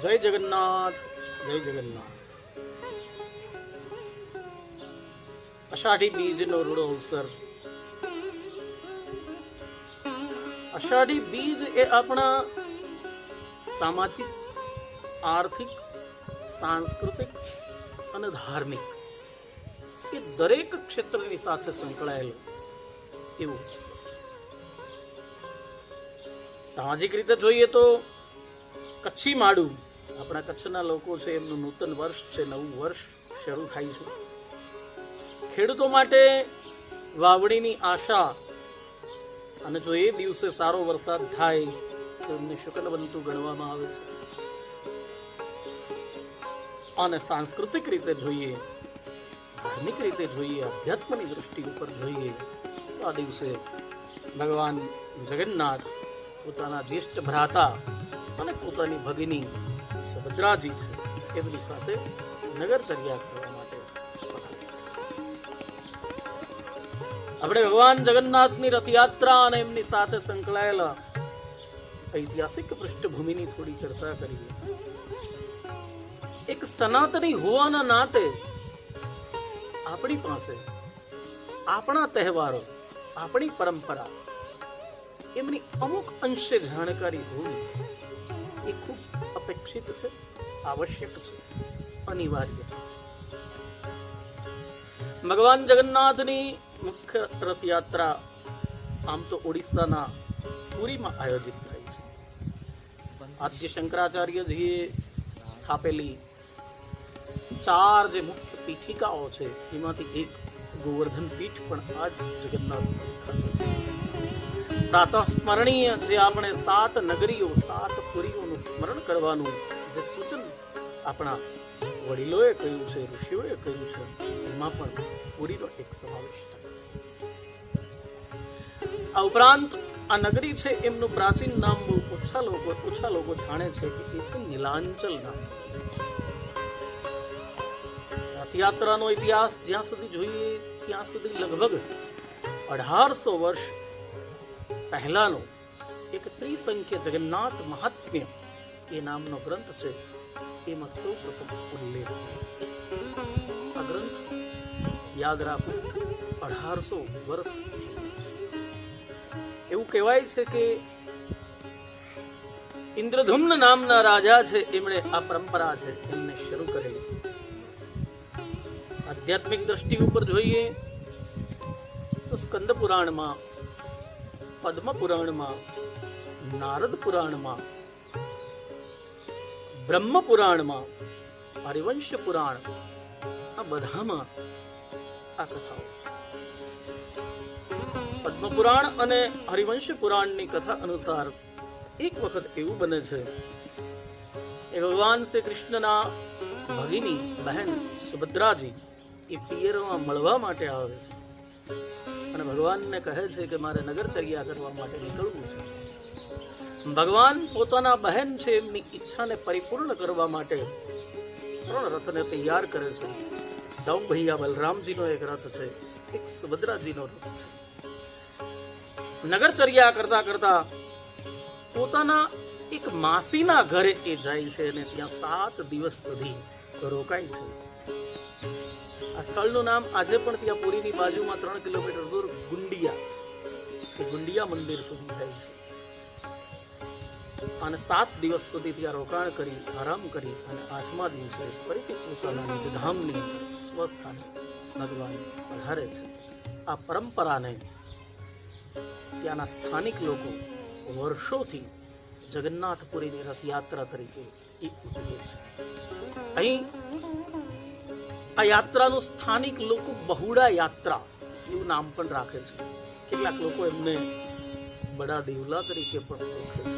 જય જગન્નાથ, જય જગન્નાથ. અષાઢી બીજનો રૂડો અવસર. અષાઢી બીજ એ આપણા સામાજિક, આર્થિક, સાંસ્કૃતિક અને ધાર્મિક એ દરેક ક્ષેત્રની સાથે સંકળાયેલું એવું. સામાજિક રીતે જોઈએ તો કચ્છી માડું, આપણા કચ્છના લોકો છે, એમનું નૂતન વર્ષ છે, નવું વર્ષ શરૂ થાય છે. ખેડૂતો માટે વાવણીની આશા, અને જો એ દિવસે સારો વરસાદ થાય તો એમને શકનવંતું ગણવામાં આવે છે. અને સાંસ્કૃતિક રીતે જોઈએ, ધાર્મિક રીતે જોઈએ, અધ્યાત્મની દ્રષ્ટિ ઉપર જોઈએ તો આ દિવસે ભગવાન જગન્નાથ પોતાના જ્યેષ્ઠ ભ્રાતા અને પોતાની ભગિની સુભદ્રાજી છે એમની સાથે નગરચર્યા કરવા માટે આપણે ભગવાન જગન્નાથની રથયાત્રા અને એમની સાથે સંકળાયેલા ઐતિહાસિક પૃષ્ઠભૂમિની થોડી ચર્ચા કરીએ. એક સનાતની હોવાના નાતે આપણી પાસે આપણા તહેવારો, આપણી પરંપરા, એમની અમુક અંશે જાણકારી હોવી એ ખૂબ અપેક્ષિત છે, આવશ્યક છે, અનિવાર્ય. ભગવાન જગન્નાથની મુખ્ય રથયાત્રા આમ તો ઓડિશાના પુરીમાં આયોજિત થાય છે. આદ્ય શંકરાચાર્યજીએ સ્થાપેલી 4 જે મુખ્ય પીઠિકાઓ છે એમાંથી એક ગોવર્ધન પીઠ પણ આ જ જગન્નાથ પ્રાતઃ સ્મરણીય, જે આપણે 7 નગરીઓ, 7 પુરીઓનું સ્મરણ કરવાનું જે સૂચન આપણા વડીલોએ કહ્યું છે, ઋષિઓએ કહ્યું છે, એમાં પણ પુરીનો એક સમાવેશ થાય. આ ઉપરાંત આ નગરી છે એમનું પ્રાચીન નામ બહુ ઓછા લોકો જાણે છે કે એ છે નીલાંચલ નામ. રથયાત્રાનો ઇતિહાસ જ્યાં સુધી જોઈએ ત્યાં સુધી લગભગ 1800 વર્ષ પહેલાનો એક ત્રિસંખ્ય જગન્નાથ મહાત્મ્ય એ નામનો ગ્રંથ છે, એમાં સૌ પ્રથમ ઉલ્લેખ. આ ગ્રંથ યાદ રાખો, 1800 વર્ષ. એવું કહેવાય છે કે ઇન્દ્રધુમ્ન નામના રાજા છે, એમણે આ પરંપરા છે એમને શરૂ કરેલી. આધ્યાત્મિક દ્રષ્ટિ ઉપર જોઈએ તો સ્કંદ પુરાણમાં, પદ્મ પુરાણમાં, નારદ પુરાણમાં, બ્રહ્મ પુરાણમાં, હરિવંશ પુરાણ, આ બધામાં આ કથાઓ. પદ્મ પુરાણ અને હરિવંશ પુરાણની કથા અનુસાર એક વખત એવું બને છે એ ભગવાન શ્રી કૃષ્ણના ભગિની બહેન સુભદ્રાજી એ પિયરમાં મળવા માટે આવે છે અને ભગવાનને કહે છે કે મારે નગરચર્યા કરવા માટે નીકળવું છે. ભગવાન પોતાના બહેન છે એમની ઈચ્છાને પરિપૂર્ણ કરવા માટે 3 રથને તૈયાર કરે છે. દૌ ભૈયા બલરામજીનો એક રથ છે, એક સુભદ્રાજીનો રથ છે. નગરચર્યા કરતા કરતા પોતાના એક માસીના ઘરે એ જાય છે અને ત્યાં 7 દિવસ સુધી રોકાય છે. આ સ્થળનું નામ આજે પણ ત્યાં પુરીની બાજુમાં 3 કિલોમીટર દૂર ગુંડિયા મંદિર સુધી થાય છે. અને 7 દિવસ સુધી ત્યાં રોકાણ કરી, આરામ કરી અને 8મા દિવસે ફરીથી પોતાના નિજધામની સ્વસ્થાને ભગવાન પધારે છે. આ પરંપરાને ત્યાંના સ્થાનિક લોકો વર્ષોથી જગન્નાથપુરીની રથયાત્રા તરીકે ઉજવે છે. અહીં આ યાત્રાનું સ્થાનિક લોકો બહુડા યાત્રા એવું નામ પણ રાખે છે. કેટલાક લોકો એમને બડા દેવલા તરીકે પણ ઓળખે છે.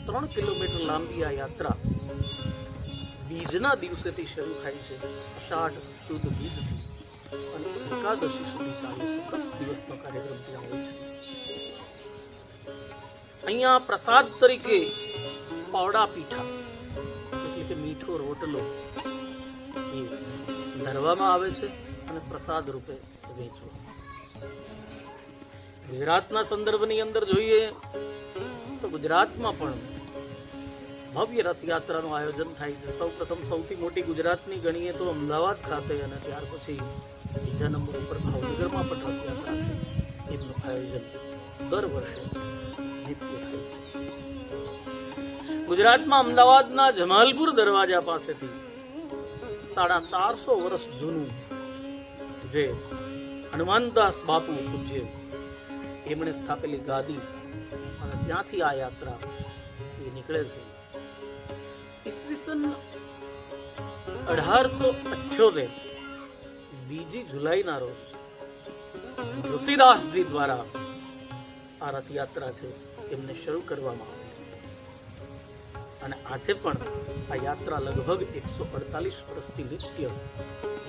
3 કિલોમીટર લાંબી આ યાત્રા બીજના દિવસેથી શરૂ થાય છે, અષાઢ સુદ બીજથી, અને એકાદશી સુધી ચાલે છે. 10 દિવસનો કાર્યક્રમ ત્યાં હોય છે. અહીંયા પ્રસાદ તરીકે પાવડા પીઠા એટલે કે મીઠો રોટલો એ ધરવામાં આવે છે અને પ્રસાદ રૂપે વેચવામાં. ગુજરાતના સંદર્ભની અંદર જોઈએ તો ગુજરાતમાં પણ ભવ્ય રથયાત્રાનું આયોજન થાય છે. સૌ પ્રથમ સૌથી મોટી ગુજરાતની ગણીએ તો અમદાવાદ ખાતે, અને ત્યાર પછી બીજા નંબર ઉપર ભાવનગરમાં પણ રથયાત્રા છે. એમનું આયોજન દર વર્ષે નિત્ય થાય છે. ગુજરાતમાં અમદાવાદના જમાલપુર દરવાજા પાસેથી 450 વર્ષ જૂનું જે હનુમાનદાસ બાપુ પૂજ્ય એમણે સ્થાપેલી ગાદી, અને ત્યાંથી આ યાત્રા એ નીકળે છે. ઈસવીસન 1878 2 જુલાઈના રોજ તુલસીદાસજી દ્વારા આ રથયાત્રા છે એમને શરૂ કરવામાં આવી, અને આજે પણ આ યાત્રા લગભગ 148 વર્ષથી નિત્ય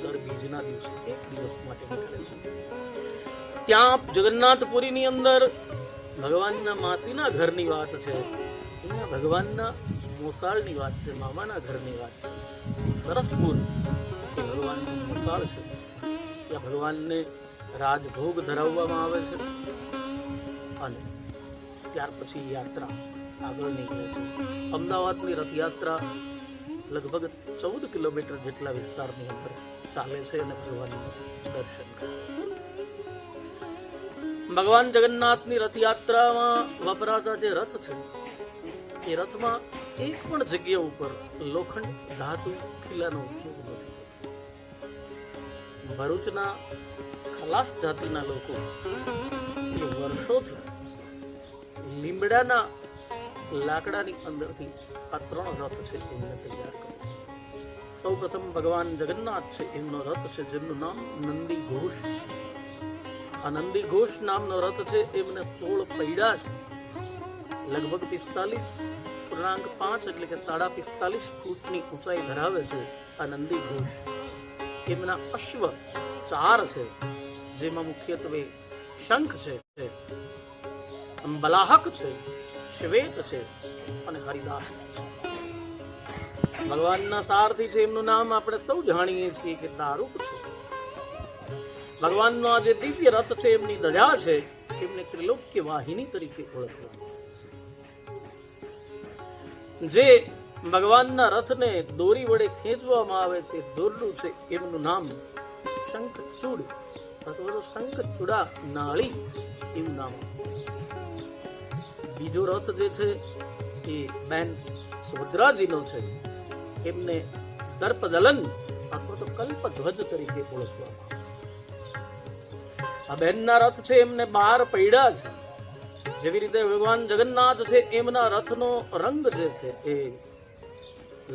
દર બીજના દિવસે એક દિવસ માટે નીકળે છે. ત્યાં જગન્નાથપુરીની અંદર ભગવાનના માસીના ઘરની વાત છે, અહીંયા ભગવાનના મોસાળની વાત છે, મામાના ઘરની વાત છે. સરસપુર એ ભગવાનનું મોસાળ છે, ત્યાં ભગવાનને રાજભોગ ધરાવવામાં આવે છે, અને ત્યાર પછી યાત્રા આગળ નીકળે છે. અમદાવાદની રથયાત્રા લગભગ 14 કિલોમીટર જેટલા વિસ્તારની અંદર ચાલે છે, અને ભગવાનનું દર્શન કરે. ભગવાન જગન્નાથની રથયાત્રામાં વપરાતા જે રથ છે, એ રથમાં એક પણ જગ્યા ઉપર લોખંડ ધાતુ ખીલાનો ઉપયોગ નથી. ભરૂચના ખલાસ જાતિના લોકો એ વર્ષોથી લીમડાના લાકડાની અંદરથી આ 3 રથ છે એમને તૈયાર કર્યા. સૌ પ્રથમ ભગવાન જગન્નાથ છે, એમનો રથ છે જેમનું નામ નંદી ઘોષ છે. આ નંદી ઘોષ નામનો રથ છે, એમને 16 પૈડા છે, લગભગ 45.5 એટલે કે 45.5 ફૂટની ઊંચાઈ ધરાવે છે આ નંદી ઘોષ. એમના અશ્વ 4 છે, જેમાં મુખ્યત્વે શંખ છે, બલાહક છે, શ્વેત છે અને હરિદાસ છે. ભગવાનના સારથી છે, એમનું નામ આપણે સૌ જાણીએ છીએ કે દારૂક છે. ભગવાનનો આ જે દિવ્ય રથ છે, એમની ધજા છે, એમને ત્રિલોક્ય વાહિની તરીકે ઓળખવામાં જે ભગવાનના રથને દોરી વડે ખેંચવામાં આવે છે, દોરડું છે, એમનું નામ શંખચૂડ અથવા તો શંખચૂડા નાળી એવું નામ. બીજો રથ જે છે એ બેન સુભદ્રાજીનો છે, એમને દર્પદલન અથવા તો કલ્પધ્વજ તરીકે ઓળખવામાં આવે. આ બેનના રથ છે, એમને 12 પૈડા છે. જેવી રીતે ભગવાન જગન્નાથ છે, એમના રથનો રંગ જે છે એ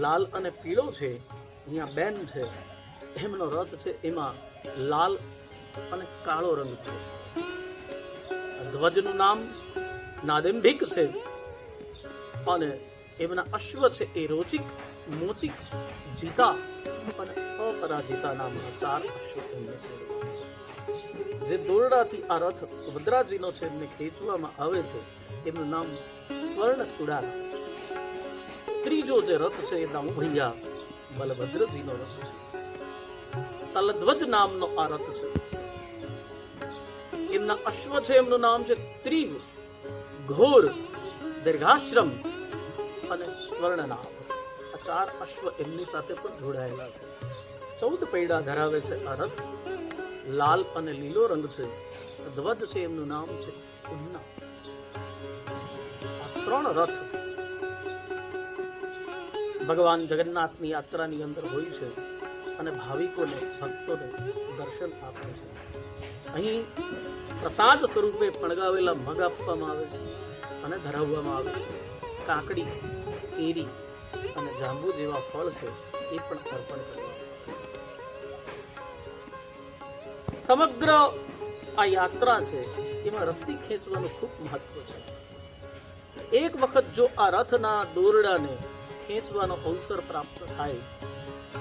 લાલ અને પીળો છે. અહીંયા બેન છે, એમનો રથ છે, એમાં લાલ અને કાળો રંગ છે. ધ્વજનું નામ નાદિંભિક છે, અને એમના અશ્વ છે એ રોચિક, મોચિક, જીતા અને અપરાજિતા નામના 4 અશ્વ એમને છે. જે દોરડાથી આ રથ સુભદ્રાજીનો છે એમને ખેંચવામાં આવે છે, એમનું નામ સ્વર્ણચૂડા. ત્રીજો જે રથ છે એ દામોભૈયા બલભદ્રજીનો રથ છે. તલધ્વજ નામનો આ રથ છે. એમના અશ્વ છે, એમનું નામ છે ત્રિવ, ઘોર, દીર્ઘાશ્રમ અને સ્વર્ણનાભ. આ 4 અશ્વ એમની સાથે પણ જોડાયેલા છે. 14 પૈડા ધરાવે છે આ રથ. લાલ અને લીલો રંગ છે. ધ્વજ છે, એમનું નામ છે ઉન્ના. આ 3 રથ ભગવાન જગન્નાથની યાત્રાની અંદર હોય છે, અને ભાવિકોને, ભક્તોને દર્શન આપે છે. અહીં પ્રસાદ સ્વરૂપે ફણગાવેલા મગ આપવામાં આવે છે અને ધરાવવામાં આવે છે. કાકડી, કેરી અને જાંબુ જેવા ફળ છે એ પણ અર્પણ કરે. સમગ્ર આ યાત્રા છે એમાં રસ્સી ખેંચવાનું ખૂબ મહત્વ છે. એક વખત જો આ રથના દોરડાને ખેંચવાનો અવસર પ્રાપ્ત થાય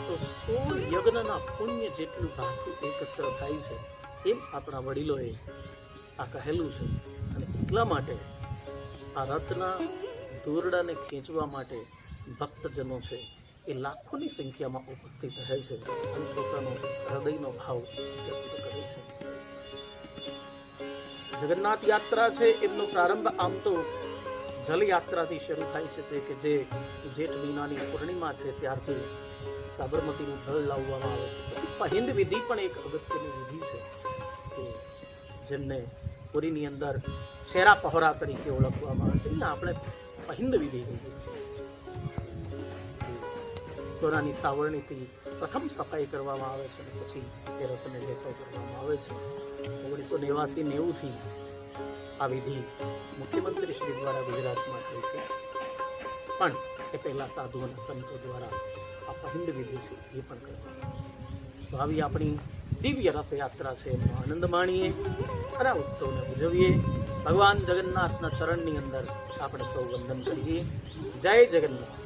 તો 16 યજ્ઞના પુણ્ય જેટલું ભાથું એકત્ર થાય છે, એમ આપણા વડીલોએ આ કહેલું છે. અને એટલા માટે આ રથના દોરડાને ખેંચવા માટે ભક્તજનો છે એ લાખોની સંખ્યામાં ઉપસ્થિત રહે છે અને પોતાનો હૃદયનો ભાવ વ્યક્ત કરે છે. જગન્નાથ યાત્રા છે એમનો પ્રારંભ આમ તો જલયાત્રાથી શરૂ થાય છે તે કે જે જેઠ મહિનાની પૂર્ણિમા છે ત્યારથી સાબરમતીનું જળ લાવવામાં આવે છે. પછી પહિંદ વિધિ પણ એક અગત્યની વિધિ છે કે જેમને પુરીની અંદર છેરા પહોરા તરીકે ઓળખવામાં આવે છે. આપણે પહિંદ વિધિ કહીએ છીએ. સોનાની સાવરણીથી પ્રથમ સફાઈ કરવામાં આવે છે અને પછી તે રથને લેતો કરવામાં આવે છે. 1989-90 આ વિધિ મુખ્યમંત્રી શ્રી દ્વારા ગુજરાતમાં થઈ છે, પણ એ પહેલા સાધુ અને સંતો દ્વારા આ પહિંદ વિધિ છે એ પણ કરવામાં. તો આવી આપણી દિવ્ય રથયાત્રા છે એનો આનંદ માણીએ અને આ ઉત્સવને ઉજવીએ. ભગવાન જગન્નાથના ચરણની અંદર આપણે સૌ વંદન કરીએ. જય જગન્નાથ.